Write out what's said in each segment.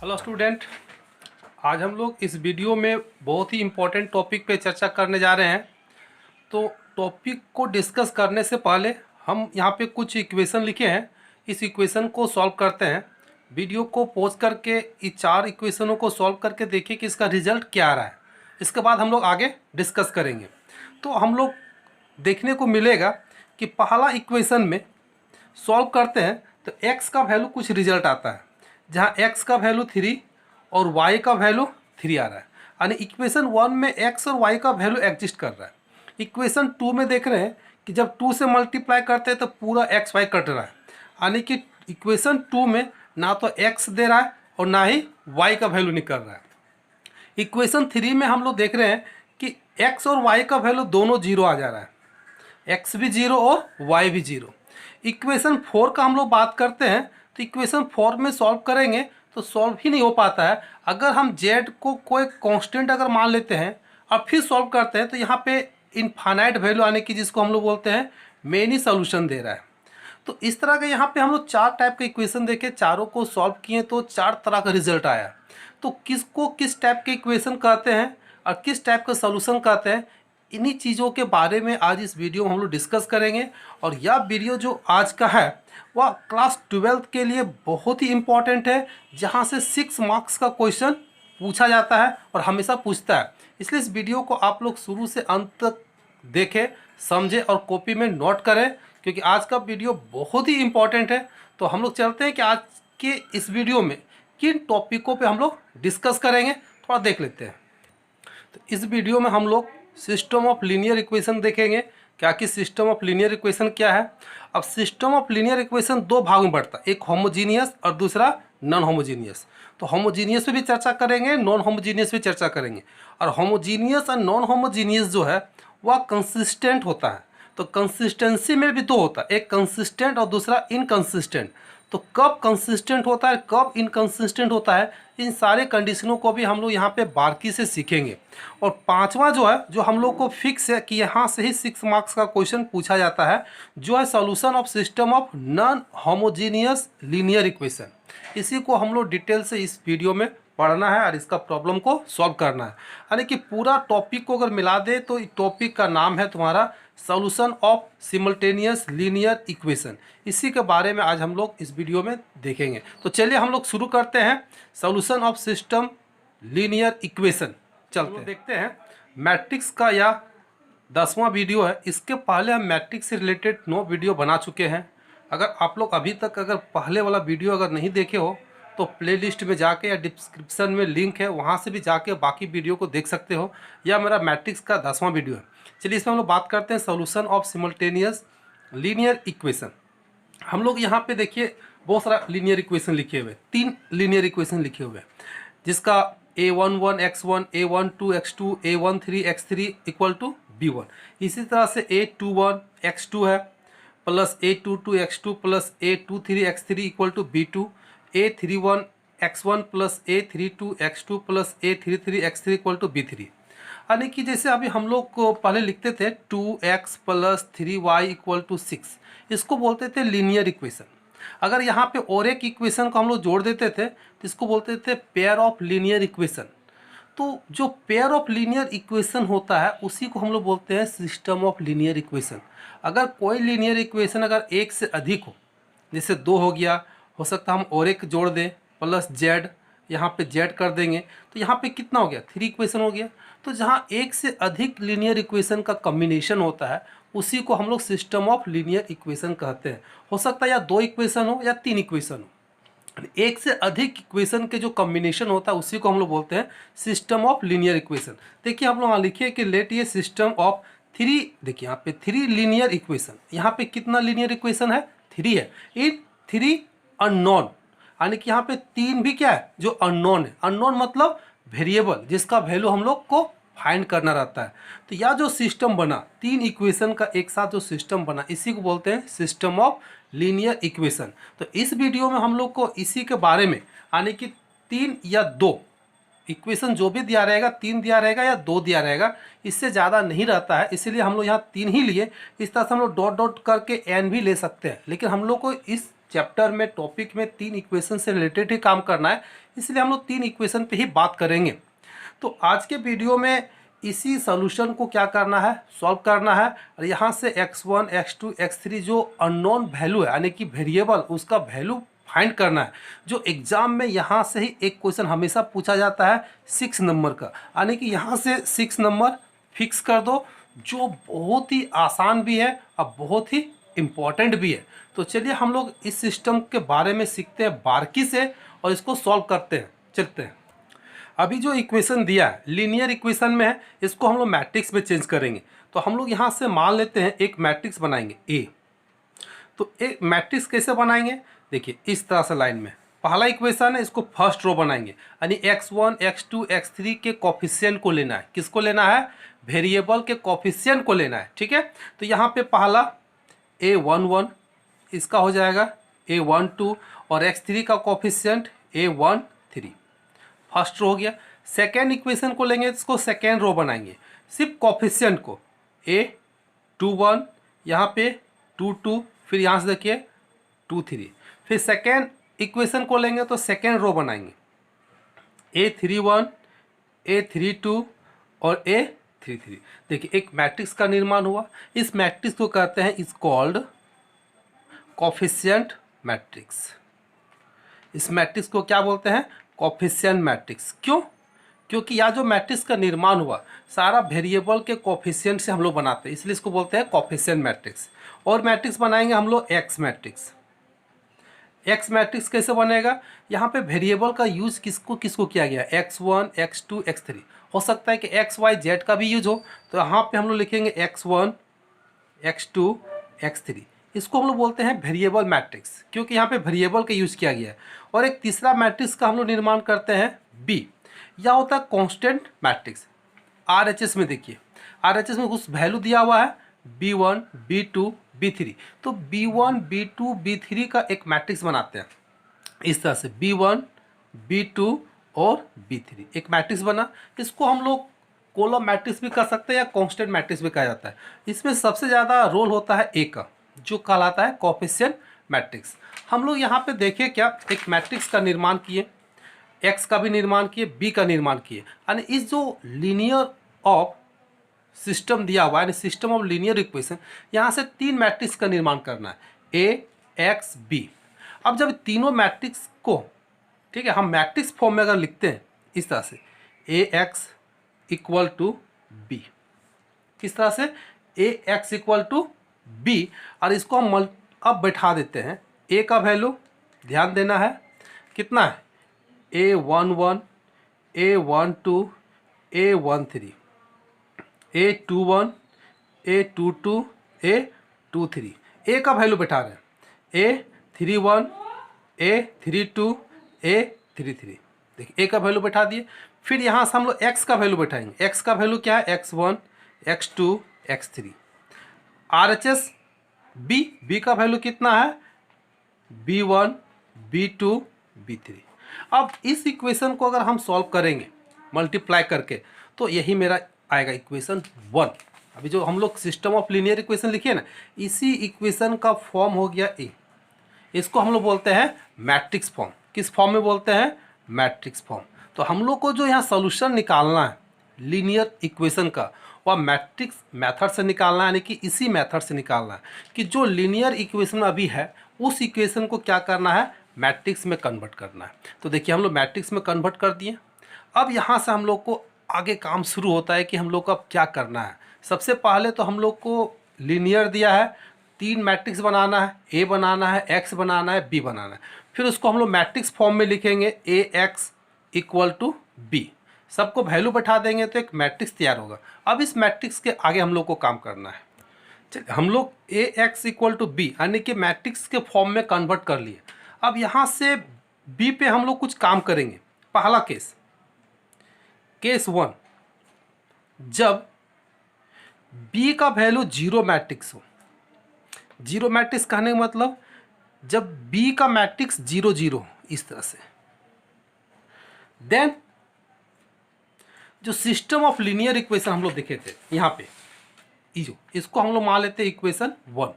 Hello student, आज हम लोग इस वीडियो में बहुत ही इम्पोर्टेंट टॉपिक पे चर्चा करने जा रहे हैं। तो टॉपिक को डिस्कस करने से पहले हम यहाँ पे कुछ इक्वेशन लिखे हैं, इस इक्वेशन को सॉल्व करते हैं। वीडियो को पॉज करके इस 4 इक्वेशनों को सॉल्व करके देखिए कि इसका रिजल्ट क्या आ रहा है। इसके बाद हम लोग आगे डिस्कस करेंगे। तो हम लोग देखने को मिलेगा कि पहला इक्वेशन में सॉल्व करते हैं तो x का वैल्यू कुछ रिजल्ट आता है, जहाँ x का वैल्यू 3 और y का वैल्यू 3 आ रहा है। यानी इक्वेशन 1 में x और y का वैल्यू एग्जिस्ट कर रहा है। इक्वेशन 2 में देख रहे हैं कि जब 2 से मल्टीप्लाई करते हैं तो पूरा x y कट रहा है। यानी कि इक्वेशन 2 में ना तो x दे रहा है और ना ही y का वैल्यू निकल रहा है। इक्वेशन 3 में हम लोग देख रहे हैं कि x और y का वैल्यू दोनों जीरो आ जा रहा है, x भी जीरो और y भी जीरो। इक्वेशन 4 का हम लोग बात करते हैं तो इक्वेशन 4 में सॉल्व करेंगे तो सॉल्व ही नहीं हो पाता है। अगर हम z को कोई कांस्टेंट अगर मान लेते हैं और फिर सॉल्व करते हैं तो यहाँ पे इनफाइनाइट वैल्यू आने की, जिसको हम लोग बोलते हैं मेनी सोल्यूशन दे रहा है। तो इस तरह के यहाँ पे हम लोग 4 टाइप के इक्वेशन देखे, चारों को सॉल्व किए तो 4 तरह का रिजल्ट आया। तो किसको किस टाइप के इक्वेशन कहते हैं और किस टाइप का सोल्यूशन कहते हैं, इन्हीं चीज़ों के बारे में आज इस वीडियो में हम लोग डिस्कस करेंगे। और यह वीडियो जो आज का है वह क्लास 12th के लिए बहुत ही इम्पॉर्टेंट है, जहां से 6 मार्क्स का क्वेश्चन पूछा जाता है और हमेशा पूछता है। इसलिए इस वीडियो को आप लोग शुरू से अंत तक देखें, समझें और कॉपी में नोट करें, क्योंकि आज का वीडियो बहुत ही इम्पॉर्टेंट है। तो हम लोग चलते हैं कि आज के इस वीडियो में किन टॉपिकों पे हम लोग डिस्कस करेंगे, थोड़ा देख लेते हैं। तो इस वीडियो में हम लोग सिस्टम ऑफ लीनियर इक्वेशन देखेंगे। क्या कि सिस्टम ऑफ लीनियर इक्वेशन क्या है। अब सिस्टम ऑफ लीनियर इक्वेशन 2 भाग में बढ़ता है, एक होमोजीनियस और दूसरा नॉन होमोजीनियस। तो होमोजीनियस पे भी चर्चा करेंगे, नॉन होमोजीनियस पे चर्चा करेंगे। और होमोजीनियस और नॉन होमोजीनियस जो है वह कंसिस्टेंट होता है। तो कंसिस्टेंसी में भी 2 होता है, एक कंसिस्टेंट और दूसरा इनकंसिस्टेंट। तो कब कंसिस्टेंट होता है, कब इनकंसिस्टेंट होता है, इन सारे कंडीशनों को भी हम लोग यहाँ पे बारीकी से सीखेंगे। और 5वां जो है, जो हम लोग को फिक्स है कि यहाँ से ही 6 मार्क्स का क्वेश्चन पूछा जाता है, जो है solution of system of non homogeneous linear equation. इसी को हम लोग डिटेल से इस वीडियो में पढ़ना है और इसका प्रॉब्लम को सॉल्व करना है। यानी कि पूरा टॉपिक को अगर मिला दे तो टॉपिक का नाम है तुम्हारा solution of simultaneous linear equation. इसी के बारे में आज हम लोग इस वीडियो में देखेंगे। तो चलिए हम लोग शुरू करते हैं solution of system linear equation. चलते देखते हैं। मैट्रिक्स का यह 10वां वीडियो है। इसके पहले हम मैट्रिक्स से रिलेटेड 9 वीडियो बना चुके हैं। अगर आप लोग अभी तक अगर पहले वाला वीडियो अगर नहीं देखे हो तो प्लेलिस्ट में जाके या डिस्क्रिप्शन में लिंक है, वहाँ से भी जाके बाकी वीडियो को देख सकते हो। यह मेरा मैट्रिक्स का 10वां वीडियो है। चलिए इसमें हम लोग बात करते हैं solution of simultaneous linear equation. हम लोग यहाँ पे देखिए बहुत सारा लीनियर इक्वेशन लिखे हुए, 3 लीनियर इक्वेशन लिखे हुए हैं, जिसका a11 x1, a12 x2, a13 x3 equal to b1। इसी तरह से a21 x2 है plus a22 x2 plus a23 x3 equal to b2, a31 x1 plus a32 x2 plus a33 x3 equal to b3। यानी कि जैसे अभी हम लोग को पहले लिखते थे 2x plus 3y equal to 6, इसको बोलते थे लीनियर इक्वेशन। अगर यहाँ पे और एक इक्वेशन को हम लोग जोड़ देते थे तो इसको बोलते थे पेयर ऑफ लीनियर इक्वेशन। तो जो पेयर ऑफ लीनियर इक्वेशन होता है उसी को हम लोग बोलते हैं सिस्टम ऑफ लीनियर इक्वेशन। अगर कोई लीनियर इक्वेशन अगर एक से अधिक हो, जैसे 2 हो गया, हो सकता है हम और एक जोड़ दें प्लस z, यहाँ पे z कर देंगे तो यहाँ पे कितना हो गया, 3 इक्वेशन हो गया। तो जहाँ एक से अधिक लीनियर इक्वेशन का कॉम्बिनेशन होता है उसी को हम लोग सिस्टम ऑफ लीनियर इक्वेशन कहते हैं। हो सकता है या 2 इक्वेशन हो या 3 इक्वेशन हो, एक से अधिक इक्वेशन के जो कॉम्बिनेशन होता है उसी को हम लोग बोलते हैं सिस्टम ऑफ लीनियर इक्वेशन। देखिए हम लोग यहाँ लिखिए कि लेट ये सिस्टम ऑफ 3, देखिए यहाँ पे 3 लीनियर इक्वेशन, यहाँ पे कितना लीनियर इक्वेशन है, 3 है। इन 3 अननोन, यानी कि यहाँ पे 3 भी क्या है, जो अननोन है। अननोन मतलब वेरिएबल जिसका वैल्यू हम लोग को फाइंड करना रहता है। तो यह जो सिस्टम बना, 3 इक्वेशन का एक साथ जो सिस्टम बना, इसी को बोलते हैं सिस्टम ऑफ लीनियर इक्वेशन। तो इस वीडियो में हम लोग को इसी के बारे में, यानी कि 3 या 2 इक्वेशन जो भी दिया रहेगा, 3 दिया रहेगा या 2 दिया रहेगा, इससे ज़्यादा नहीं रहता है, इसीलिए हम लोग यहाँ 3 ही लिए। इस तरह से हम लोग डॉट डॉट करके n भी ले सकते हैं, लेकिन हम लोग को इस चैप्टर में टॉपिक में 3 इक्वेशन से रिलेटेड ही काम करना है, इसलिए हम लोग 3 इक्वेशन पे ही बात करेंगे। तो आज के वीडियो में इसी सॉल्यूशन को क्या करना है, सॉल्व करना है, और यहाँ से x1 x2 x3 जो अननोन वैल्यू है यानी कि वेरिएबल, उसका वैल्यू फाइंड करना है। जो एग्जाम में यहाँ से ही एक क्वेश्चन हमेशा पूछा जाता है 6 नंबर का, यानी कि यहाँ से 6 नंबर फिक्स कर दो, जो बहुत ही आसान भी है और बहुत ही इम्पॉर्टेंट भी है। तो चलिए हम लोग इस सिस्टम के बारे में सीखते हैं बारीकी से और इसको सॉल्व करते हैं। चलते हैं। अभी जो इक्वेशन दिया है लीनियर इक्वेशन में है, इसको हम लोग मैट्रिक्स में चेंज करेंगे। तो हम लोग यहाँ से मान लेते हैं एक मैट्रिक्स बनाएंगे ए। तो एक मैट्रिक्स कैसे बनाएंगे, देखिए इस तरह से लाइन में पहला इक्वेशन है, इसको फर्स्ट रो बनाएंगे, यानी x1 x2 x3 के कोफिशिएंट को लेना है। किसको लेना है, वेरिएबल के कोफिशिएंट को लेना है, ठीक है। तो यहाँ पे पहला a11 इसका हो जाएगा a12 और x3 का कोफिशिएंट a13, फर्स्ट रो हो गया। सेकेंड इक्वेशन को लेंगे, इसको सेकेंड रो बनाएंगे, सिर्फ कोफिशिएंट को a21 यहाँ पे 22, फिर यहाँ से देखिए 23। फिर सेकेंड इक्वेशन को लेंगे तो सेकेंड रो बनाएंगे a31 a32 और a33। देखिए एक मैट्रिक्स का निर्माण हुआ। इस मैट्रिक्स को कहते हैं इज कॉल्ड कोफिशिएंट मैट्रिक्स। इस मैट्रिक्स को क्या बोलते हैं, कोफिशिएंट मैट्रिक्स। क्यों, क्योंकि यह जो मैट्रिक्स का निर्माण हुआ सारा वेरिएबल के कोफिशिएंट से हम लोग बनाते हैं, इसलिए इसको बोलते हैं कोफिशिएंट मैट्रिक्स। और मैट्रिक्स बनाएंगे हम लोग एक्स मैट्रिक्स। एक्स मैट्रिक्स कैसे बनेगा, यहाँ पे वेरिएबल का यूज किसको किसको किया गया, x1 x2 x3। हो सकता है कि x y z का भी यूज हो, तो यहाँ पे हम लोग लिखेंगे x1 x2 x3। इसको हम लोग बोलते हैं वेरिएबल मैट्रिक्स, क्योंकि यहाँ पे वेरिएबल का यूज किया गया है। और एक तीसरा मैट्रिक्स का हम लोग निर्माण करते हैं बी, यह होता है कॉन्स्टेंट मैट्रिक्स। RHS में देखिए, RHS में कुछ वैल्यू दिया हुआ है b1 b2 b3। तो b1 b2 b3 का एक मैट्रिक्स बनाते हैं इस तरह से, b1 b2 और b3 एक मैट्रिक्स बना। इसको हम लोग कॉलम मैट्रिक्स भी कर सकते हैं या कांस्टेंट मैट्रिक्स भी कहा जाता है। इसमें सबसे ज़्यादा रोल होता है ए का, जो कहलाता है कोफिशिएंट मैट्रिक्स। हम लोग यहाँ पे देखिए क्या एक मैट्रिक्स का निर्माण किए, एक्स का भी निर्माण किए, बी का निर्माण किए, यानी इस जो लीनियर ऑफ सिस्टम दिया हुआ है, सिस्टम ऑफ लीनियर इक्वेशन, यहाँ से 3 मैट्रिक्स का निर्माण करना है ए एक्स बी। अब जब तीनों मैट्रिक्स को, ठीक है, हम मैट्रिक्स फॉर्म में अगर लिखते हैं इस तरह से ए एक्स इक्वल टू बी, किस तरह से ए एक्स इक्वल टू बी, और इसको हम अब बैठा देते हैं। ए का वैल्यू ध्यान देना है कितना है, a11 a12 a13 a21 a22 a23। ए का वैल्यू बैठा रहे हैं a31 a32 a33। देखिए ए का वैल्यू बैठा दिए। फिर यहाँ से हम लोग एक्स का वैल्यू बैठाएंगे। एक्स का वैल्यू क्या है, x1 x2 x3। RHS B का वैल्यू कितना है, b1 b2 b3। अब इस इक्वेशन को अगर हम सॉल्व करेंगे मल्टीप्लाई करके, तो यही मेरा आएगा इक्वेशन 1। अभी जो हम लोग सिस्टम ऑफ लीनियर इक्वेशन लिखे ना, इसी इक्वेशन का फॉर्म हो गया ए। इसको हम लोग बोलते हैं मैट्रिक्स फॉर्म। किस फॉर्म में बोलते हैं, मैट्रिक्स फॉर्म। तो हम लोग को जो यहाँ सोल्यूशन निकालना है लीनियर इक्वेशन का, वह मैट्रिक्स मेथड से निकालना है, यानी कि इसी मेथड से निकालना है कि जो लीनियर इक्वेशन अभी है उस इक्वेशन को क्या करना है, मैट्रिक्स में कन्वर्ट करना है। तो देखिए हम लोग मैट्रिक्स में कन्वर्ट कर दिए। अब यहाँ से हम लोग को आगे काम शुरू होता है कि हम लोग को अब क्या करना है। सबसे पहले तो हम लोग को लीनियर दिया है, 3 मैट्रिक्स बनाना है, ए बनाना है, एक्स बनाना है, बी बनाना है। फिर उसको हम लोग मैट्रिक्स फॉर्म में लिखेंगे ए एक्स इक्वल टू बी, सबको वैल्यू बैठा देंगे तो एक मैट्रिक्स तैयार होगा। अब इस मैट्रिक्स के आगे हम लोग को काम करना है। चलिए हम लोग ए एक्स इक्वल टू बी यानी कि मैट्रिक्स के फॉर्म में कन्वर्ट कर लिए। अब यहाँ से बी पे हम लोग कुछ काम करेंगे। पहला केस 1, जब बी का वैल्यू 0 मैट्रिक्स हो। 0 मैट्रिक्स कहने का मतलब जब बी का मैट्रिक्स 0 0 हो, इस तरह से, देन जो सिस्टम ऑफ लीनियर इक्वेशन हम लोग देखे थे यहाँ पे, इसको हम लोग मान लेते हैं इक्वेशन 1,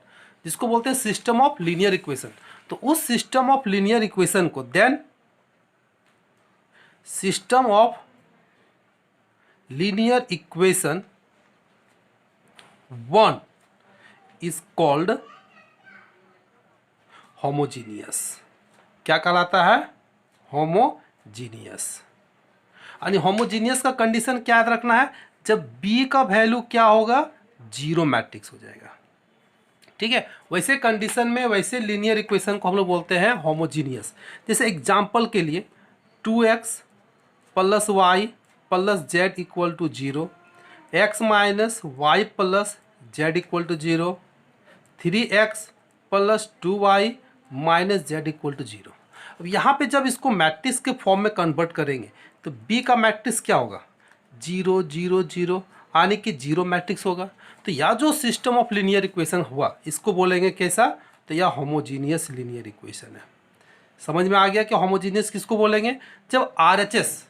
जिसको बोलते हैं सिस्टम ऑफ लीनियर इक्वेशन। तो उस सिस्टम ऑफ लीनियर इक्वेशन को then system of linear equation one is called homogeneous. क्या कहलाता है? होमोजीनियस। यानी होमोजीनियस का कंडीशन क्या याद रखना है? जब बी का वैल्यू क्या होगा? जीरो मैट्रिक्स हो जाएगा। ठीक है, वैसे कंडीशन में वैसे लीनियर इक्वेशन को हम लोग बोलते हैं होमोजीनियस। जैसे एग्जांपल के लिए 2x plus Y plus Z equal to 0, X minus Y plus Z equal to 0, 3x plus 2y minus Z equal to 0। अब यहाँ पे जब इसको मैट्रिक्स के फॉर्म में कन्वर्ट करेंगे तो b का मैट्रिक्स क्या होगा? 0 0 0, यानी कि जीरो मैट्रिक्स होगा। तो यह जो सिस्टम ऑफ लीनियर इक्वेशन हुआ इसको बोलेंगे कैसा? तो यह होमोजीनियस लीनियर इक्वेशन है। समझ में आ गया कि होमोजीनियस किसको बोलेंगे? जब RHS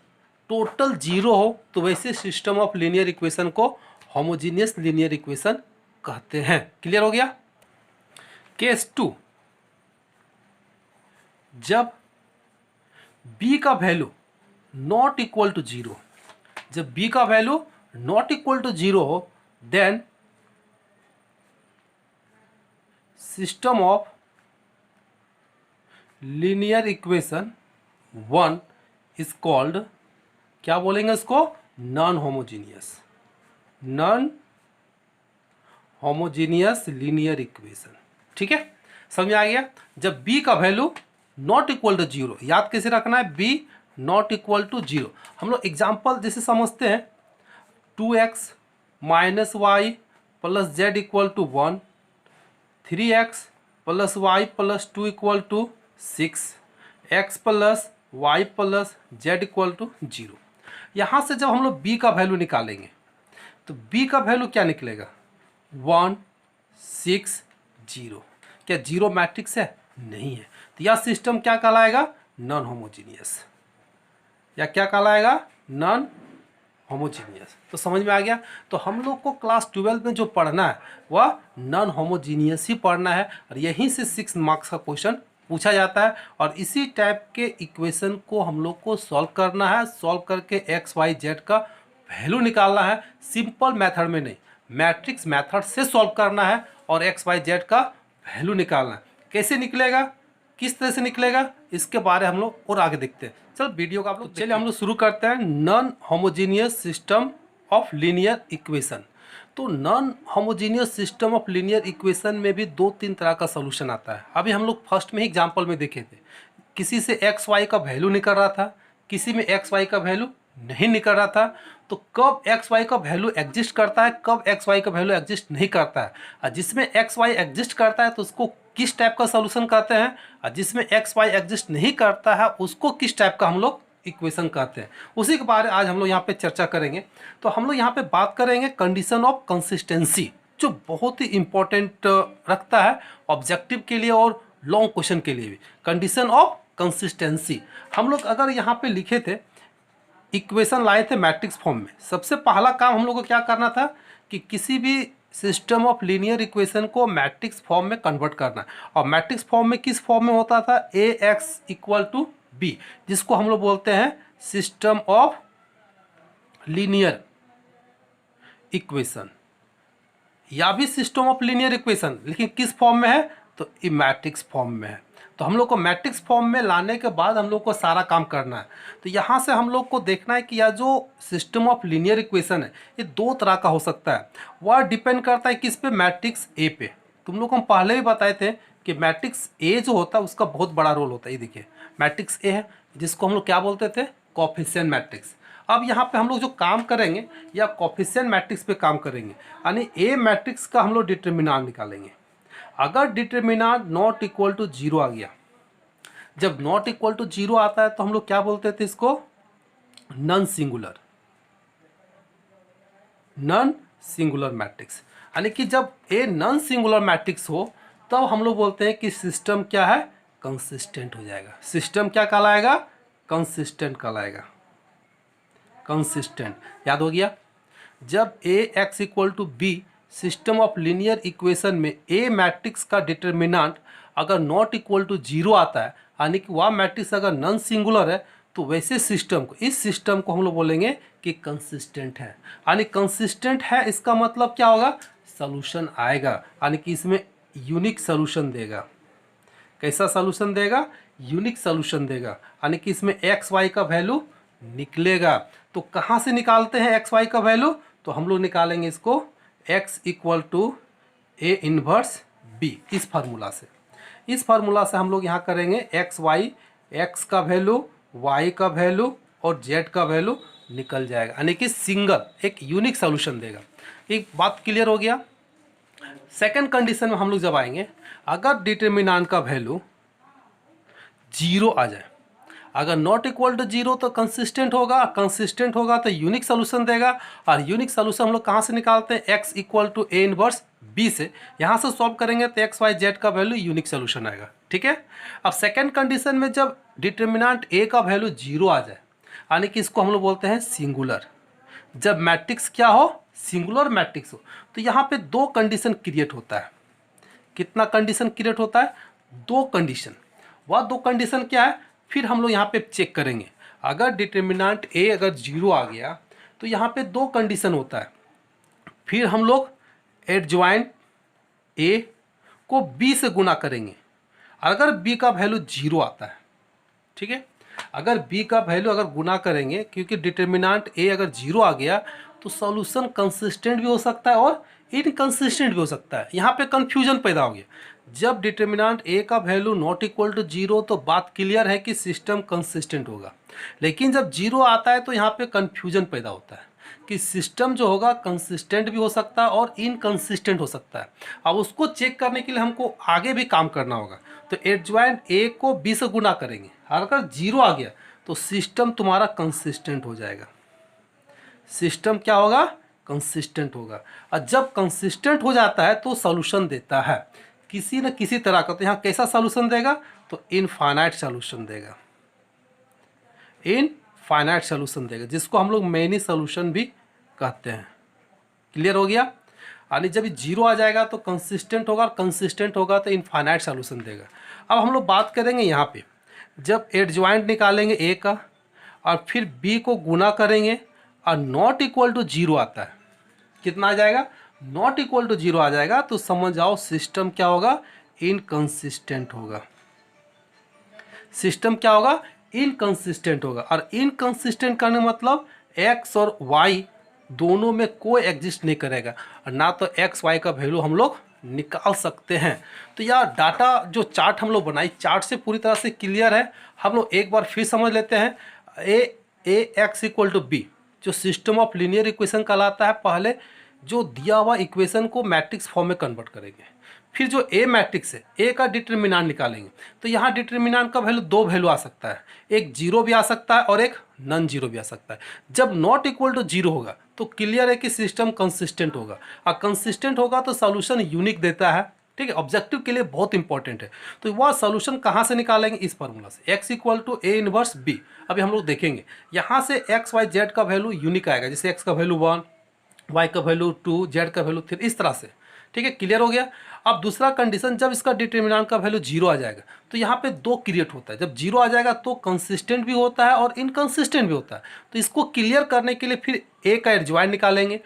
टोटल जीरो हो तो वैसे सिस्टम ऑफ लीनियर इक्वेशन को होमोजीनियस लीनियर इक्वेशन कहते हैं। क्लियर हो गया? केस 2, जब b का value not equal to zero, जब b का value not equal to zero हो, then system of linear equation one is called, क्या बोलेंगे इसको? Non homogeneous. Non homogeneous linear equation. ठीक है, समझ आ गया? जब b का value not equal to zero, याद कैसे रखना है? b not equal to zero. हम लोग एग्जाम्पल जैसे समझते हैं, 2x minus Y plus Z equal to 1, 3x plus Y प्लस 2 equal to 6, x plus Y plus Z equal to 0। यहाँ से जब हम लोग b का वैल्यू निकालेंगे तो b का वैल्यू क्या निकलेगा? 1 6 0। क्या जीरो मैट्रिक्स है? नहीं है। तो यह सिस्टम क्या कहलाएगा? Non homogeneous. या क्या कहलाएगा? Non homogeneous. तो समझ में आ गया? तो हम लोग को क्लास 12 में जो पढ़ना है वह नॉन होमोजीनियस ही पढ़ना है, और यहीं से 6 मार्क्स का क्वेश्चन पूछा जाता है। और इसी टाइप के इक्वेशन को हम लोग को सॉल्व करना है। सॉल्व करके एक्स वाई जेड का वैल्यू निकालना है। सिंपल मेथड में नहीं, मैट्रिक्स मेथड से सॉल्व करना है और एक्स वाई जेड का वैल्यू निकालना है। कैसे निकलेगा, किस तरह से निकलेगा, इसके बारे हम लोग और आगे देखते हैं। चल वीडियो का आप लोग चलिए हम लोग शुरू करते हैं। Non homogeneous system of linear equation. तो non homogeneous system of linear equation में भी 2-3 तरह का सॉल्यूशन आता है। अभी हम लोग फर्स्ट में ही एग्जांपल में देखे थे, किसी से एक्स वाई का वैल्यू निकल रहा था, किसी में एक्स वाई का वैल्यू नहीं निकल रहा था। तो कब एक्स वाई का वैल्यू एग्जिस्ट करता है, कब एक्स वाई का वैल्यू एग्जिस्ट नहीं करता है, और जिसमें एक्स वाई एग्जिस्ट करता है तो उसको किस टाइप का सॉल्यूशन कहते हैं, और जिसमें एक्स वाई एग्जिस्ट नहीं करता है उसको किस टाइप का हम लोग इक्वेशन कहते हैं। उसी के बारे में आज हम लोग यहाँ पे चर्चा करेंगे। तो हम लोग यहाँ पे बात करेंगे कंडीशन ऑफ कंसिस्टेंसी, जो बहुत ही इंपॉर्टेंट रखता है ऑब्जेक्टिव के लिए और लॉन्ग क्वेश्चन के लिए भी। कंडीशन ऑफ कंसिस्टेंसी हम लोग अगर यहाँ पे लिखे थे, इक्वेशन लाए थे मैट्रिक्स फॉर्म में, सबसे पहला काम हम लोग को क्या करना था कि किसी भी सिस्टम ऑफ लीनियर इक्वेशन को मैट्रिक्स फॉर्म में कन्वर्ट करना। और मैट्रिक्स फॉर्म में किस फॉर्म में होता था? ax इक्वल टू b, जिसको हम लोग बोलते हैं सिस्टम ऑफ लीनियर इक्वेशन, या भी सिस्टम ऑफ लीनियर इक्वेशन, लेकिन किस फॉर्म में है? तो ये मैट्रिक्स फॉर्म में है। तो हम लोग को मैट्रिक्स फॉर्म में लाने के बाद हम लोग को सारा काम करना है। तो यहाँ से हम लोग को देखना है कि यह जो सिस्टम ऑफ लीनियर इक्वेशन है ये 2 तरह का हो सकता है। वह डिपेंड करता है किस पे? मैट्रिक्स ए पे। तुम लोग को हम पहले भी बताए थे कि मैट्रिक्स ए जो होता है उसका बहुत बड़ा रोल होता है। ये देखिए मैट्रिक्स ए है, जिसको हम लोग क्या बोलते थे? Coefficient matrix. अब यहाँ पे हम लोग जो काम करेंगे या कोएफिशिएंट मैट्रिक्स पे काम करेंगे, यानी ए मैट्रिक्स का हम लोग डिटरमिनेंट निकालेंगे। अगर determinant not equal to zero आ गया, जब नॉट इक्वल टू जीरो आता है तो हम लोग क्या बोलते थे इसको? Non singular, non singular matrix. यानी कि जब ए नॉन सिंगुलर मैट्रिक्स हो तब हम लोग बोलते हैं कि सिस्टम क्या है? कंसिस्टेंट हो जाएगा। सिस्टम क्या कहलाएगा? कंसिस्टेंट कहलाएगा। कंसिस्टेंट याद हो गया? जब A X equal to B system of linear equation में ए मैट्रिक्स का डिटरमिनेंट अगर नॉट इक्वल टू जीरो आता है, यानी कि वह मैट्रिक्स अगर नॉन सिंगुलर है, तो वैसे सिस्टम को, इस सिस्टम को हम लोग बोलेंगे कि कंसिस्टेंट है। यानी कंसिस्टेंट है इसका मतलब क्या होगा, सॉल्यूशन आएगा, यानी कि इसमें यूनिक सॉल्यूशन देगा। कैसा सॉल्यूशन देगा, यूनिक सॉल्यूशन देगा, यानी कि इसमें एक्स वाई का वैल्यू निकलेगा। तो कहाँ से निकालते हैं एक्स वाई का वैल्यू, तो हम लोग निकालेंगे इसको x equal to A inverse B, इस फार्मूला से। इस फार्मूला से हम लोग यहाँ करेंगे एक्स वाई, एक्स का वैल्यू, वाई का वैल्यू और जेड का वैल्यू निकल जाएगा, यानी कि सिंगल एक यूनिक सॉल्यूशन देगा। एक बात क्लियर हो गया। सेकंड कंडीशन में हम लोग जब आएंगे, अगर डिटर्मिनेंट का वैल्यू जीरो आ जाए, अगर नॉट इक्वल टू जीरो तो कंसिस्टेंट होगा, कंसिस्टेंट होगा तो यूनिक सॉल्यूशन देगा। और यूनिक सॉल्यूशन हम लोग कहाँ से निकालते हैं, X equal to A inverse B से। यहाँ से सॉल्व करेंगे तो एक्स वाई जेड का वैल्यू यूनिक सॉल्यूशन आएगा, ठीक है। अब सेकंड कंडीशन में जब डिटर्मिनेंट ए का वैल्यू जीरो आ जाए, यानी कि इसको हम लोग बोलते हैं सिंगुलर। जब मैट्रिक्स क्या हो, सिंगुलर मैट्रिक्स हो, तो यहाँ पे दो कंडीशन क्रिएट होता है। कितना कंडीशन क्रिएट होता है, दो कंडीशन। वह दो कंडीशन क्या है, फिर हम लोग यहाँ पे चेक करेंगे। अगर डिटर्मिनेंट ए अगर जीरो आ गया तो यहाँ पे दो कंडीशन होता है। फिर हम लोग एडजॉइंट ए को बी से गुना करेंगे, अगर बी का वैल्यू जीरो आता है, ठीक है। अगर बी का वैल्यू अगर गुना करेंगे, क्योंकि डिटर्मिनेंट ए अगर जीरो आ गया तो सॉल्यूशन कंसिस्टेंट भी हो सकता है और इनकंसिस्टेंट भी हो सकता है। यहाँ पे कंफ्यूजन पैदा हो गया। जब डिटर्मिनेंट ए का value not equal to zero तो बात क्लियर है कि सिस्टम कंसिस्टेंट होगा, लेकिन जब जीरो आता है तो यहाँ पे कंफ्यूजन पैदा होता है कि सिस्टम जो होगा कंसिस्टेंट भी हो सकता है और इनकंसिस्टेंट हो सकता है। अब उसको चेक करने के लिए हमको आगे भी काम करना होगा। तो एडजॉइंट ए को बी से गुना करेंगे, अगर जीरो आ गया तो सिस्टम तुम्हारा कंसिस्टेंट हो जाएगा। सिस्टम क्या होगा, कंसिस्टेंट होगा। और जब कंसिस्टेंट हो जाता है तो सॉल्यूशन देता है किसी न किसी तरह का। तो यहाँ कैसा सॉल्यूशन देगा, तो इनफाइनाइट सॉल्यूशन देगा, इनफाइनाइट सॉल्यूशन देगा, जिसको हम लोग मैनी सॉल्यूशन भी कहते हैं। क्लियर हो गया। यानी जब जीरो आ जाएगा तो कंसिस्टेंट होगा, कंसिस्टेंट होगा तो इनफाइनाइट सॉल्यूशन देगा। अब हम लोग बात करेंगे यहाँ पे, जब एडजॉइंट निकालेंगे ए का और फिर बी को गुना करेंगे और नॉट इक्वल टू जीरो आता है, कितना आ जाएगा, नॉट इक्वल टू जीरो आ जाएगा, तो समझ जाओ सिस्टम क्या होगा, इनकंसिस्टेंट होगा। सिस्टम क्या होगा, इनकंसिस्टेंट होगा। और इनकंसिस्टेंट करने मतलब एक्स और वाई दोनों में कोई एग्जिस्ट नहीं करेगा, और ना तो एक्स वाई का वैल्यू हम लोग निकाल सकते हैं। तो यार डाटा जो चार्ट हम लोग बनाई, चार्ट से पूरी तरह से क्लियर है। हम लोग एक बार फिर समझ लेते हैं। ए एक्स इक्वल टू बी जो सिस्टम ऑफ लीनियर इक्वेशन कहलाता है। पहले जो दिया हुआ इक्वेशन को मैट्रिक्स फॉर्म में कन्वर्ट करेंगे, फिर जो ए मैट्रिक्स है, ए का डिटर्मिनेंट निकालेंगे। तो यहाँ डिटर्मिनेंट का वैल्यू दो वैल्यू आ सकता है, एक जीरो भी आ सकता है और एक नॉन जीरो भी आ सकता है। जब नॉट इक्वल टू जीरो होगा तो क्लियर है कि सिस्टम कंसिस्टेंट होगा, और कंसिस्टेंट होगा तो सॉल्यूशन यूनिक देता है, ठीक है। ऑब्जेक्टिव के लिए बहुत इंपॉर्टेंट है। तो वह सॉल्यूशन कहाँ से निकालेंगे, इस फार्मूला से, X equal to A inverse B. अभी हम लोग देखेंगे यहाँ से एक्स वाई जेड का वैल्यू यूनिक आएगा, जैसे एक्स का वैल्यू 1, वाई का वैल्यू 2, जेड का वैल्यू 3, इस तरह से, ठीक है। क्लियर हो गया। अब दूसरा कंडीशन, जब इसका डिटर्मिनेंट का वैल्यू जीरो आ जाएगा तो यहाँ पे दो क्रिएट होता है। जब जीरो आ जाएगा तो कंसिस्टेंट भी होता है और इनकंसिस्टेंट भी होता है। तो इसको क्लियर करने के लिए फिर ए का एडजॉइंट निकालेंगे,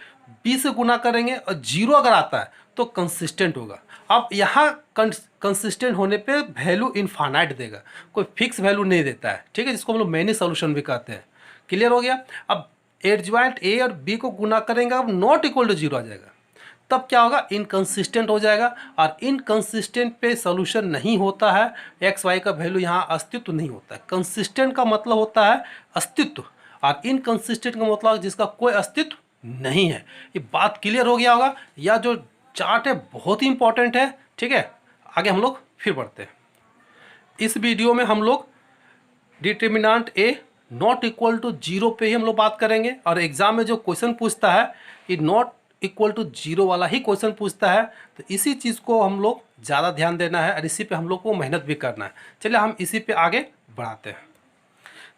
बी से गुना करेंगे, और जीरो अगर आता है तो कंसिस्टेंट होगा। अब यहाँ कंसिस्टेंट होने पे वैल्यू इनफाइनाइट देगा, कोई फिक्स वैल्यू नहीं देता है, ठीक है, जिसको हम लोग मैनी सॉल्यूशन भी कहते हैं। क्लियर हो गया। अब एडजॉइंट ए और बी को गुना करेंगे, अब नॉट इक्वल टू जीरो आ जाएगा, तब क्या होगा, इनकंसिस्टेंट हो जाएगा। और इनकंसिस्टेंट पे सॉल्यूशन नहीं होता है, एक्स वाई का वैल्यू यहाँ अस्तित्व नहीं होता है। कंसिस्टेंट का मतलब होता है अस्तित्व, और इनकंसिस्टेंट का मतलब जिसका कोई अस्तित्व नहीं है। ये बात क्लियर हो गया होगा। या जो चार्ट है बहुत ही इंपॉर्टेंट है, ठीक है। आगे हम लोग फिर बढ़ते हैं। इस वीडियो में हम लोग determinant A not equal to zero पे ही हम लोग बात करेंगे, और एग्जाम में जो क्वेश्चन पूछता है ये नॉट इक्वल टू जीरो वाला ही क्वेश्चन पूछता है। तो इसी चीज़ को हम लोग ज़्यादा ध्यान देना है और इसी पे हम लोग को मेहनत भी करना है। चलिए हम इसी पे आगे बढ़ाते हैं।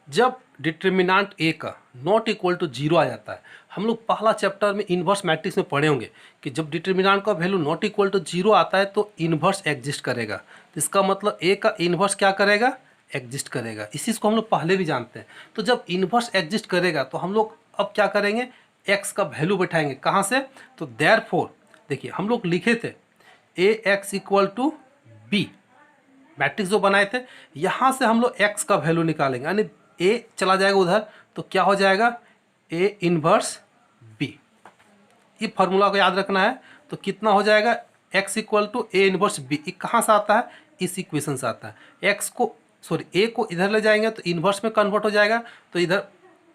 जब डिटर्मिनेंट ए का नॉट इक्वल टू जीरो आ जाता है, हम लोग पहला चैप्टर में इन्वर्स मैट्रिक्स में पढ़े होंगे कि जब डिटर्मिनेंट का value not equal to zero आता है तो इन्वर्स एग्जिस्ट करेगा। तो इसका मतलब ए का इन्वर्स क्या करेगा, एग्जिस्ट करेगा। इस चीज़ को हम लोग पहले भी जानते हैं। तो जब इन्वर्स एग्जिस्ट करेगा तो हम लोग अब क्या करेंगे, एक्स का वैल्यू बैठाएंगे। कहाँ से, तो देयरफॉर देखिए हम लोग लिखे थे A X equal to B, matrix जो बनाए थे, यहाँ से हम लोग एक्स का वैल्यू निकालेंगे, यानी ए चला जाएगा उधर तो क्या हो जाएगा, ए इन्वर्स बी। ये फार्मूला को याद रखना है। तो कितना हो जाएगा, x equal to A inverse B. ये कहाँ से आता है, इस इक्वेशन से आता है। x को सॉरी ए को इधर ले जाएंगे तो इन्वर्स में कन्वर्ट हो जाएगा, तो इधर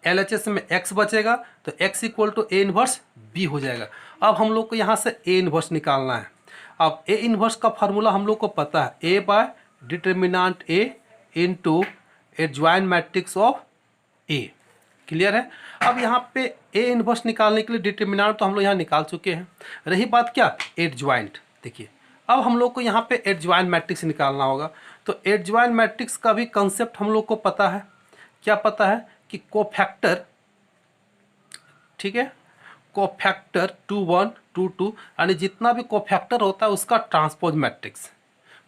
LHS में x बचेगा, तो x equal to A inverse B हो जाएगा। अब हम लोग को यहाँ से ए इन्वर्स निकालना है। अब ए इन्वर्स का फार्मूला हम लोग को पता है, A by determinant A into adjoint matrix of A. Clear है। अब यहाँ पे ए इन्वर्स निकालने के लिए डिटर्मिनेंट तो हम लोग यहाँ निकाल चुके हैं। रही बात क्या, एडजॉइंट। देखिए अब हम लोग को यहाँ पे एडजॉइंट मैट्रिक्स निकालना होगा। तो एडजॉइंट मैट्रिक्स का भी कंसेप्ट हम लोग को पता है। क्या पता है कि कोफैक्टर, ठीक है, कोफैक्टर 2 1 2 2, यानी जितना भी कोफैक्टर होता है उसका ट्रांसपोज मैट्रिक्स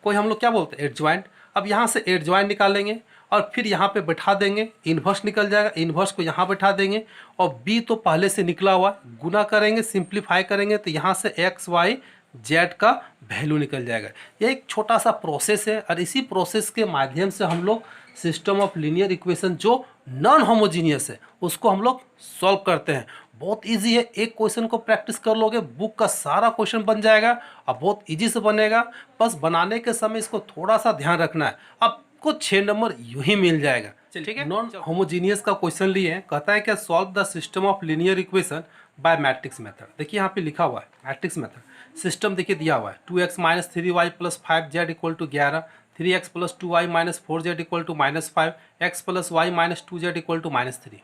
कोई हम लोग क्या बोलते हैं, एडजॉइंट। अब यहाँ से एडजॉइंट निकालेंगे और फिर यहाँ पे बैठा देंगे, इन्वर्स निकल जाएगा, इन्वर्स को यहाँ बैठा देंगे और बी तो पहले से निकला हुआ, गुना करेंगे, सिंप्लीफाई करेंगे तो यहाँ से एक्स वाई जेड का वैल्यू निकल जाएगा। ये एक छोटा सा प्रोसेस है और इसी प्रोसेस के माध्यम से हम लोग सिस्टम ऑफ लीनियर इक्वेशन जो नॉन होमोजीनियस है उसको हम लोग सॉल्व करते हैं। बहुत इजी है, एक क्वेश्चन को प्रैक्टिस कर लोगे बुक का सारा क्वेश्चन बन जाएगा और बहुत इजी से बनेगा। बस बनाने के समय इसको थोड़ा सा ध्यान रखना है, आपको 6 नंबर यूं ही मिल जाएगा। ठीक है। नॉन होमोजीनियस का क्वेश्चन लिए हैं, कहता है क्या, solve the system of linear equation by matrix method. देखिए यहाँ पे लिखा हुआ है मैट्रिक्स मेथड। सिस्टम देखिए दिया हुआ है 2x minus 3y plus 5z equal to 11, 3x plus 2y minus 4z equal to -5, x plus y minus 2z equal to -3।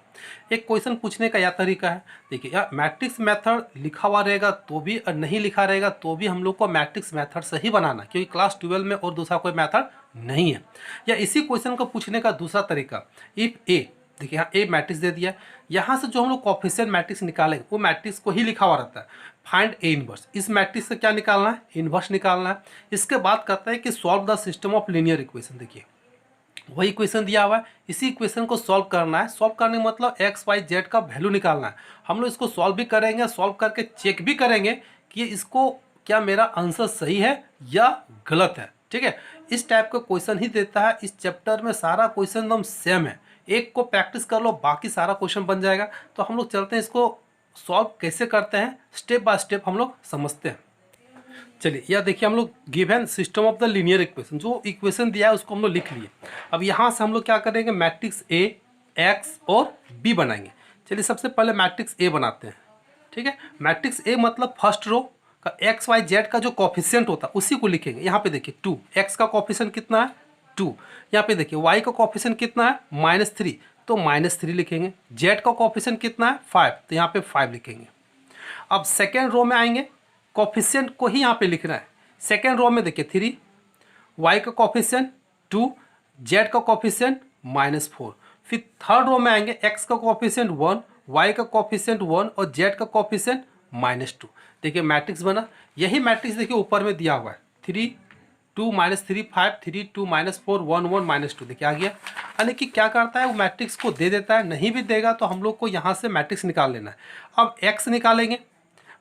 एक क्वेश्चन पूछने का यह तरीका है। देखिए यार मैट्रिक्स मेथड लिखा हुआ रहेगा तो भी और नहीं लिखा रहेगा तो भी हम लोग को मैट्रिक्स मेथड से ही बनाना, क्योंकि क्लास 12 में और दूसरा कोई मेथड नहीं है। या इसी क्वेश्चन को पूछने का दूसरा तरीका, इफ ए, देखिए यहाँ ए मैट्रिक्स दे दिया, यहाँ से जो हम लोग कोफिशिएंट मैट्रिक्स निकालेंगे वो मैट्रिक्स को ही लिखा हुआ रहता है। फाइंड ए इनवर्स, इस मैट्रिक्स से क्या निकालना है, इनवर्स निकालना है। इसके बाद कहता है कि solve the system of linear equation. देखिए वही इक्वेशन दिया हुआ है, इसी इक्वेशन को सॉल्व करना है। सॉल्व करने का मतलब एक्स वाई जेड का वैल्यू निकालना है। हम लोग इसको सॉल्व भी करेंगे, सॉल्व करके चेक भी करेंगे कि इसको क्या मेरा आंसर सही है या गलत है। ठीक है, इस टाइप का क्वेश्चन ही देता है। इस चैप्टर में सारा क्वेश्चन एकदम सेम है, एक को प्रैक्टिस कर लो बाकी सारा क्वेश्चन बन जाएगा। तो हम लोग चलते हैं, इसको सॉल्व कैसे करते हैं स्टेप बाय स्टेप हम लोग समझते हैं। चलिए यह देखिए हम लोग given system of the linear equation, जो इक्वेशन दिया है उसको हम लोग लिख लिए। अब यहाँ से हम लोग क्या करेंगे, मैट्रिक्स ए, एक्स और बी बनाएंगे। चलिए सबसे पहले मैट्रिक्स ए बनाते हैं। ठीक है, मैट्रिक्स ए मतलब फर्स्ट रो का एक्स वाई जेड का जो कोफिशिएंट होता है उसी को लिखेंगे। यहाँ पे देखिए 2, एक्स का कोफिशिएंट कितना है 2, यहाँ पे देखिए वाई का कोफिशिएंट कितना है -3 तो -3 लिखेंगे। जेड का कोफिशिएंट कितना है 5 तो यहाँ पे 5 लिखेंगे। अब सेकेंड रो में आएंगे, कोफिशिएंट को ही यहाँ पे लिखना है। सेकेंड रो में देखिए 3, वाई का कोफिशिएंट 2, जेड का कोफिशिएंट -4। फिर थर्ड रो में आएंगे, एक्स का कोफिशिएंट 1, वाई का कोफिशिएंट 1 और जेड का कोफिशिएंट -2। देखिए मैट्रिक्स बना। यही मैट्रिक्स देखिए ऊपर में दिया हुआ है 3 2 -3 5 3 2 -4 1 1 -2। देखिए आ गया। यानी कि क्या करता है वो मैट्रिक्स को दे देता है, नहीं भी देगा तो हम लोग को यहाँ से मैट्रिक्स निकाल लेना है। अब एक्स निकालेंगे,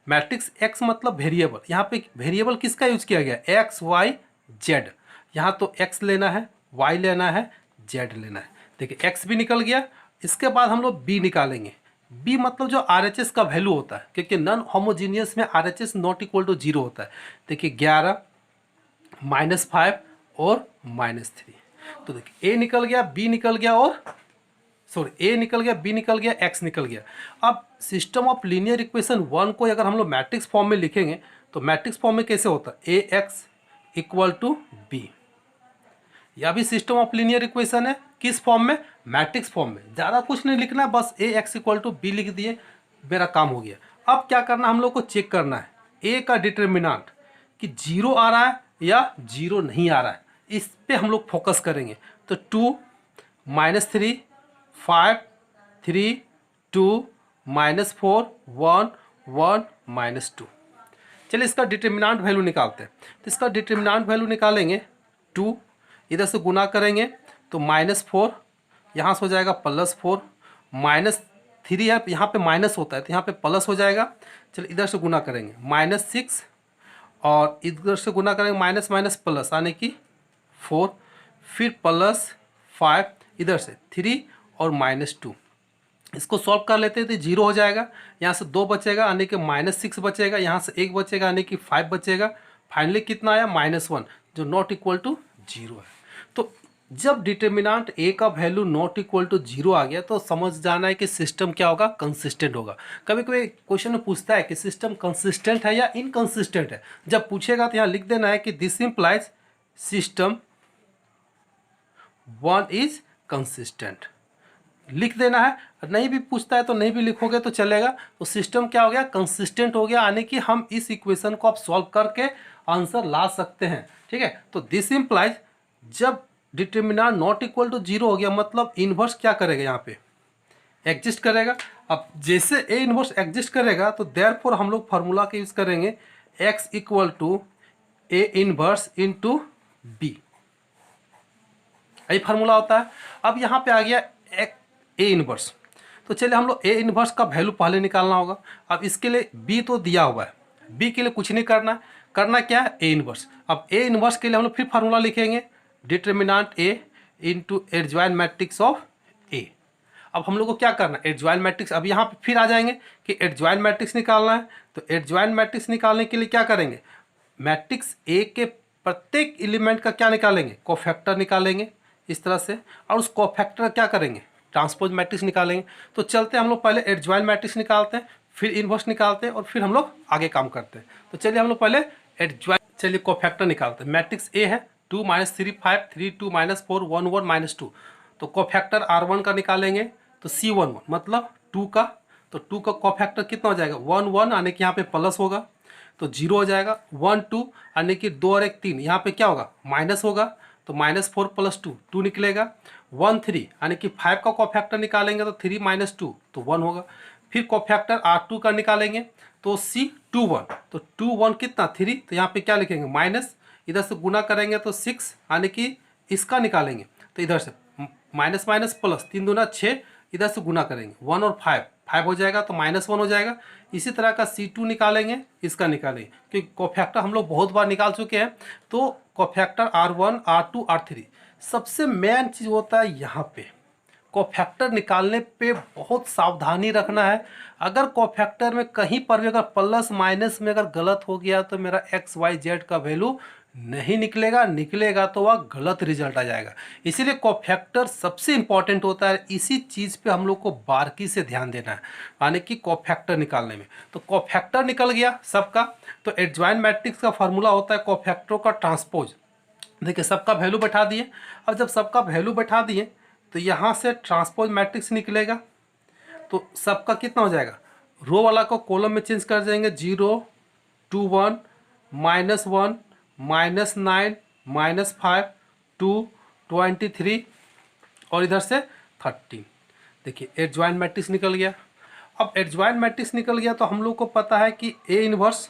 मैट्रिक्स एक्स मतलब वेरिएबल। यहाँ पे वेरिएबल किसका यूज किया गया, एक्स वाई जेड। यहाँ तो एक्स लेना है, वाई लेना है, जेड लेना है। देखिए एक्स भी निकल गया। इसके बाद हम लोग बी निकालेंगे। बी मतलब जो RHS का वैल्यू होता है, क्योंकि नॉन होमोजीनियस में RHS नॉट इक्वल टू 0 होता है। देखिए 11 -5 और -3। तो देखिए ए निकल गया, बी निकल गया और ए निकल गया, बी निकल गया, एक्स निकल गया। अब सिस्टम ऑफ लीनियर इक्वेशन 1 को अगर हम लोग मैट्रिक्स फॉर्म में लिखेंगे तो मैट्रिक्स फॉर्म में कैसे होता है, ए एक्स इक्वल टू बी। यह भी सिस्टम ऑफ लीनियर इक्वेशन है, किस फॉर्म में, मैट्रिक्स फॉर्म में। ज़्यादा कुछ नहीं लिखना है, बस ए एक्स इक्वल टू बी लिख दिए, मेरा काम हो गया। अब क्या करना, हम लोग को चेक करना है ए का डिटर्मिनेंट कि 0 आ रहा है या 0 नहीं आ रहा है, इस पे हम लोग फोकस करेंगे। तो 2 -3 5 3 2 -4 1 1 -2। चलिए इसका डिटर्मिनेंट वैल्यू निकालते हैं। तो इसका डिटर्मिनेंट वैल्यू निकालेंगे 2, इधर से गुना करेंगे तो -4 यहाँ से हो जाएगा +4, -3 है यहाँ पे माइनस होता है तो यहाँ पे प्लस हो जाएगा। चलिए इधर से गुना करेंगे -6 और इधर से गुना करेंगे माइनस माइनस प्लस यानी कि 4, फिर +5, इधर से 3 और -2। इसको सॉल्व कर लेते हैं तो 0 हो जाएगा, यहाँ से 2 बचेगा यानी कि -6 बचेगा, यहाँ से 1 बचेगा यानी कि 5 बचेगा। फाइनली कितना आया -1 जो नॉट इक्वल टू 0 है। तो जब डिटर्मिनेंट ए का वैल्यू नॉट इक्वल टू 0 आ गया तो समझ जाना है कि सिस्टम क्या होगा, कंसिस्टेंट होगा। कभी कभी क्वेश्चन में पूछता है कि सिस्टम कंसिस्टेंट है या इनकंसिस्टेंट है। जब पूछेगा तो यहाँ लिख देना है कि this implies system 1 is consistent, लिख देना है। नहीं भी पूछता है तो नहीं भी लिखोगे तो चलेगा। तो सिस्टम क्या हो गया, कंसिस्टेंट हो गया, यानी कि हम इस इक्वेशन को आप सॉल्व करके आंसर ला सकते हैं। ठीक है, तो दिस इम्प्लाइज जब डिटर्मिनेंट नॉट इक्वल टू 0 हो गया मतलब इन्वर्स क्या करेगा, यहाँ पे एग्जिस्ट करेगा। अब जैसे ए इन्वर्स एग्जिस्ट करेगा तो देयरफॉर हम लोग फार्मूला का यूज करेंगे x equal to A inverse into B, यही फार्मूला होता है। अब यहाँ पे आ गया ए इनवर्स, तो चलिए हम लोग ए इनवर्स का वैल्यू पहले निकालना होगा। अब इसके लिए बी तो दिया हुआ है, बी के लिए कुछ नहीं करना, करना क्या है ए इनवर्स। अब ए इनवर्स के लिए हम लोग फिर फार्मूला लिखेंगे determinant A into adjoint matrix of A. अब हम लोग को क्या करना है, एडजॉइंट मैट्रिक्स। अब यहाँ पे फिर आ जाएंगे कि एडजॉइंट मैट्रिक्स निकालना है। तो एडजॉइंट मैट्रिक्स निकालने के लिए क्या करेंगे, मैट्रिक्स ए के प्रत्येक एलिमेंट का क्या निकालेंगे, कोफैक्टर निकालेंगे इस तरह से, और उस कोफैक्टर क्या करेंगे, ट्रांसपोज मैट्रिक्स निकालेंगे। तो चलते हैं हम लोग पहले एडजॉइंट मैट्रिक्स निकालते हैं, फिर इनवर्स निकालते हैं और फिर हम लोग आगे काम करते हैं। तो चलिए हम लोग पहले एडजॉइंट, चलिए कोफैक्टर निकालते हैं। मैट्रिक्स ए है 2 -3 5 3 2 -4 1 1 -2, तो कोफैक्टर R1 का निकालेंगे तो C11 मतलब 2 का, तो 2 का कोफैक्टर कितना हो जाएगा 1 1 यानी कि यहाँ पे प्लस होगा तो 0 हो जाएगा। 1 2 यानी कि 2 और 1 3, यहाँ पे क्या होगा माइनस होगा तो -4 + 2 2 निकलेगा। 1 3 यानी कि 5 का कोफैक्टर निकालेंगे तो 3 - 2 तो 1 होगा। फिर कोफैक्टर R2 का निकालेंगे तो C21, तो 2 1 कितना 3, तो यहाँ पे क्या लिखेंगे माइनस, इधर से गुना करेंगे तो 6 यानी कि इसका निकालेंगे तो इधर से माइनस माइनस प्लस 3 दूना 6, इधर से गुना करेंगे 1 और 5 हो जाएगा तो -1 हो जाएगा। इसी तरह का C2 निकालेंगे, इसका निकालेंगे क्योंकि कोफैक्टर हम लोग बहुत बार निकाल चुके हैं। तो कोफैक्टर R1 R2 R3 सबसे मेन चीज़ होता है यहाँ पे कोफैक्टर निकालने पे बहुत सावधानी रखना है। अगर कोफैक्टर में कहीं पर भी अगर प्लस माइनस में अगर गलत हो गया तो मेरा XYZ का वैल्यू नहीं निकलेगा, निकलेगा तो वह गलत रिजल्ट आ जाएगा। इसीलिए कोफैक्टर सबसे इंपॉर्टेंट होता है, इसी चीज़ पे हम लोग को बारीकी से ध्यान देना है, यानी कि कोफैक्टर निकालने में। तो कोफैक्टर निकल गया सबका, तो एडजॉइंट मैट्रिक्स का फार्मूला होता है कोफैक्टरों का ट्रांसपोज। देखिए सबका वैल्यू बैठा दिए। अब जब सबका वैल्यू बैठा दिए तो यहाँ से ट्रांसपोज मैट्रिक्स निकलेगा, तो सबका कितना हो जाएगा, रो वाला को कॉलम में चेंज कर देंगे 0 2 1 -1 -9 -5 2 23 और इधर से 13। देखिए एडजॉइंट मैट्रिक्स निकल गया। अब एडजॉइंट मैट्रिक्स निकल गया तो हम लोग को पता है कि ए इनवर्स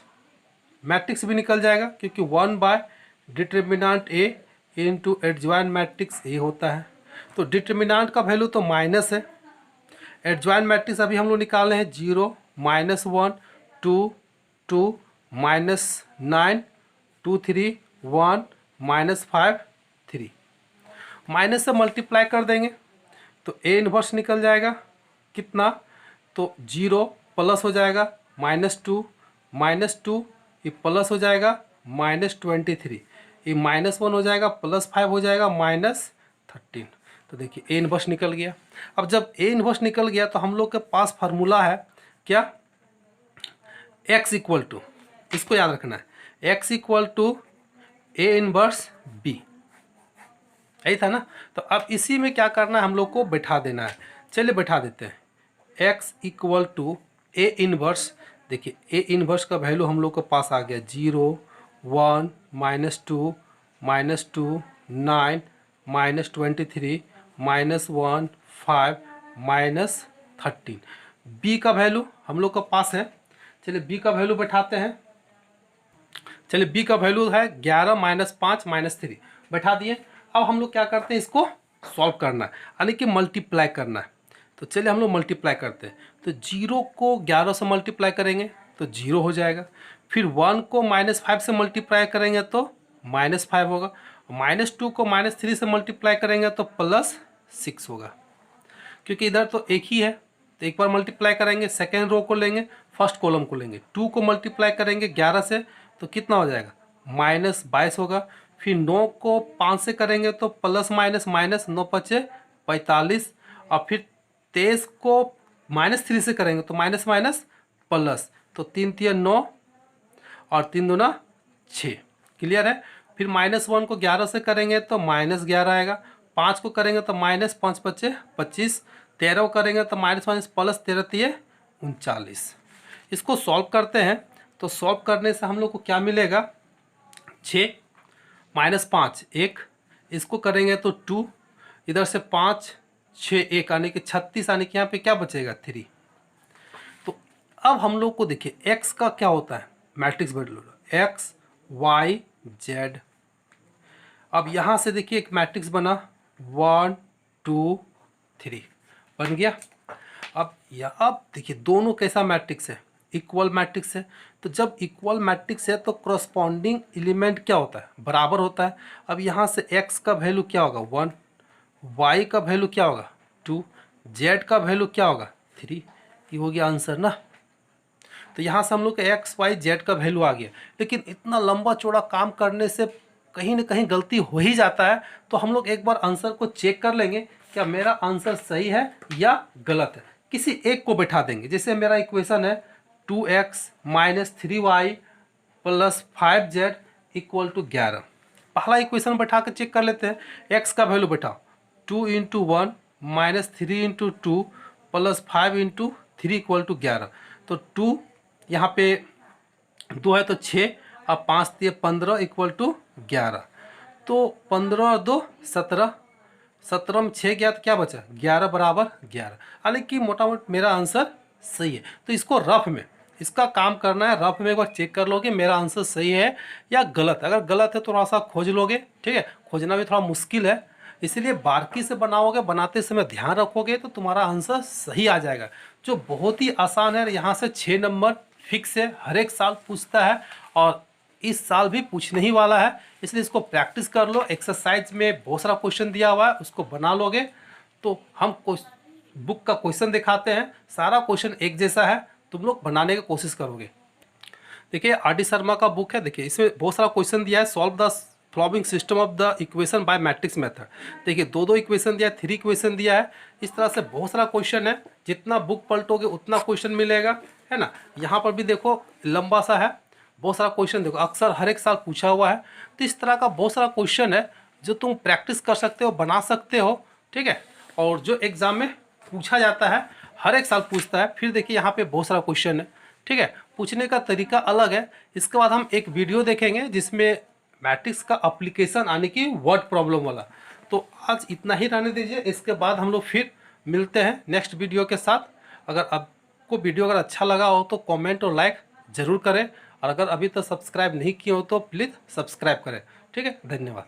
मैट्रिक्स भी निकल जाएगा क्योंकि 1 bye determinant A into adjoint matrix A होता है। तो डिटर्मिनेंट का वैल्यू तो माइनस है, एडजॉइंट मैट्रिक्स अभी हम लोग निकाल रहे हैं 0 -1 2 2 -9 2 3 1 -5 3, माइनस से मल्टीप्लाई कर देंगे तो ए इनवर्स निकल जाएगा कितना, तो 0 प्लस हो जाएगा -2 ये प्लस हो जाएगा -23, ये -1 हो जाएगा +5 हो जाएगा -13। तो देखिए ए इनवर्स निकल गया। अब जब ए इनवर्स निकल गया तो हम लोग के पास फार्मूला है क्या, x इक्वल टू, इसको याद रखना है x equal to A inverse b, यही था ना। तो अब इसी में क्या करना है, हम लोग को बैठा देना है। चलिए बैठा देते हैं x equal to A inverse. देखिए ए इनवर्स का वैल्यू हम लोग के पास आ गया 0 1 -2 -2 9 -23 -1 5 -13। b का वैल्यू हम लोग के पास है, चलिए b का वैल्यू बैठाते हैं। चलिए b का वैल्यू है 11 -5 -3 बैठा दिए। अब हम लोग क्या करते हैं, इसको सॉल्व करना है, यानी कि मल्टीप्लाई करना है। तो चलिए हम लोग मल्टीप्लाई करते हैं। तो 0 को 11 से मल्टीप्लाई करेंगे तो 0 हो जाएगा। फिर 1 को -5 से मल्टीप्लाई करेंगे तो -5 होगा। -2 को -3 से मल्टीप्लाई करेंगे तो +6 होगा, क्योंकि इधर तो एक ही है। तो एक बार मल्टीप्लाई करेंगे, सेकेंड रो को लेंगे, फर्स्ट कॉलम को लेंगे। 2 को मल्टीप्लाई करेंगे 11 से तो कितना हो जाएगा, -22 होगा। फिर 9 को 5 से करेंगे तो प्लस माइनस माइनस 9 पचे 45। और फिर 23 को -3 से करेंगे तो माइनस माइनस प्लस, तो 3 3 9 और 3 दूना 6। क्लियर है। फिर -1 को 11 से करेंगे तो -11 आएगा। 5 को करेंगे तो -5 पचे 25। 13 को करेंगे तो माइनस माइनस प्लस 13 3 39। इसको सॉल्व करते हैं। तो सॉल्व करने से हम लोग को क्या मिलेगा, 6 -5 1, इसको करेंगे तो 2, इधर से 5 6 1 यानी कि 36, यानी कि यहाँ पे क्या बचेगा 3। तो अब हम लोग को देखिए x का क्या होता है, मैट्रिक्स बदल x y z। अब यहाँ से देखिए एक मैट्रिक्स बना 1 2 3 बन गया। अब देखिए दोनों कैसा मैट्रिक्स है, इक्वल मैट्रिक्स है। तो जब इक्वल मैट्रिक्स है तो करस्पॉन्डिंग एलिमेंट क्या होता है, बराबर होता है। अब यहाँ से x का वैल्यू क्या होगा 1, y का वैल्यू क्या होगा 2, z का वैल्यू क्या होगा 3। ये हो गया आंसर ना। तो यहाँ से हम लोग का एक्स वाई जेड का वैल्यू आ गया। लेकिन इतना लंबा चौड़ा काम करने से कहीं ना कहीं गलती हो ही जाता है। तो हम लोग एक बार आंसर को चेक कर लेंगे, क्या मेरा आंसर सही है या गलत है। किसी एक को बैठा देंगे, जैसे मेरा इक्वेशन है 2x - 3y + 5z = 11। पहला इक्वेशन बैठा कर चेक कर लेते हैं। x का वैल्यू बैठाओ 2 × 1 - 3 × 2 + 5 × 3 = 11। तो 2 यहाँ पे 2 है तो 6 और 5 दिए 15 = 11। तो 15 और 2 17, 17 में 6 गया तो क्या बचा 11 बराबर 11। यानी कि मोटा मोटा मेरा आंसर सही है। तो इसको रफ में इसका काम करना है, रफ में एक बार चेक कर लोगे मेरा आंसर सही है या गलत। अगर गलत है तो थोड़ा सा खोज लोगे, ठीक है। खोजना भी थोड़ा मुश्किल है, इसलिए बारीकी से बनाओगे, बनाते समय ध्यान रखोगे तो तुम्हारा आंसर सही आ जाएगा। जो बहुत ही आसान है, यहाँ से 6 नंबर फिक्स है, हर एक साल पूछता है और इस साल भी पूछने ही वाला है। इसलिए इसको प्रैक्टिस कर लो। एक्सरसाइज में बहुत सारा क्वेश्चन दिया हुआ है, उसको बना लोगे तो हम बुक का क्वेश्चन दिखाते हैं, सारा क्वेश्चन एक जैसा है, तुम लोग बनाने की कोशिश करोगे। देखिए आर डी शर्मा का बुक है, देखिए इसमें बहुत सारा क्वेश्चन दिया है। Solve the following system of the equation by matrix method. देखिए 2 इक्वेशन दिया है, 3 इक्वेशन दिया है। इस तरह से बहुत सारा क्वेश्चन है, जितना बुक पलटोगे उतना क्वेश्चन मिलेगा, है ना। यहाँ पर भी देखो लंबा सा है, बहुत सारा क्वेश्चन देखो, अक्सर हर एक साल पूछा हुआ है। तो इस तरह का बहुत सारा क्वेश्चन है जो तुम प्रैक्टिस कर सकते हो, बना सकते हो, ठीक है। और जो एग्जाम में पूछा जाता है, हर एक साल पूछता है। फिर देखिए यहाँ पे बहुत सारा क्वेश्चन है, ठीक है। पूछने का तरीका अलग है। इसके बाद हम एक वीडियो देखेंगे जिसमें मैट्रिक्स का एप्लीकेशन आने की वर्ड प्रॉब्लम वाला। तो आज इतना ही रहने दीजिए, इसके बाद हम लोग फिर मिलते हैं नेक्स्ट वीडियो के साथ। अगर आपको वीडियो अगर अच्छा लगा हो तो कमेंट और लाइक ज़रूर करें, और अगर अभी तक सब्सक्राइब नहीं किए हो तो प्लीज़ सब्सक्राइब करें, ठीक है। धन्यवाद।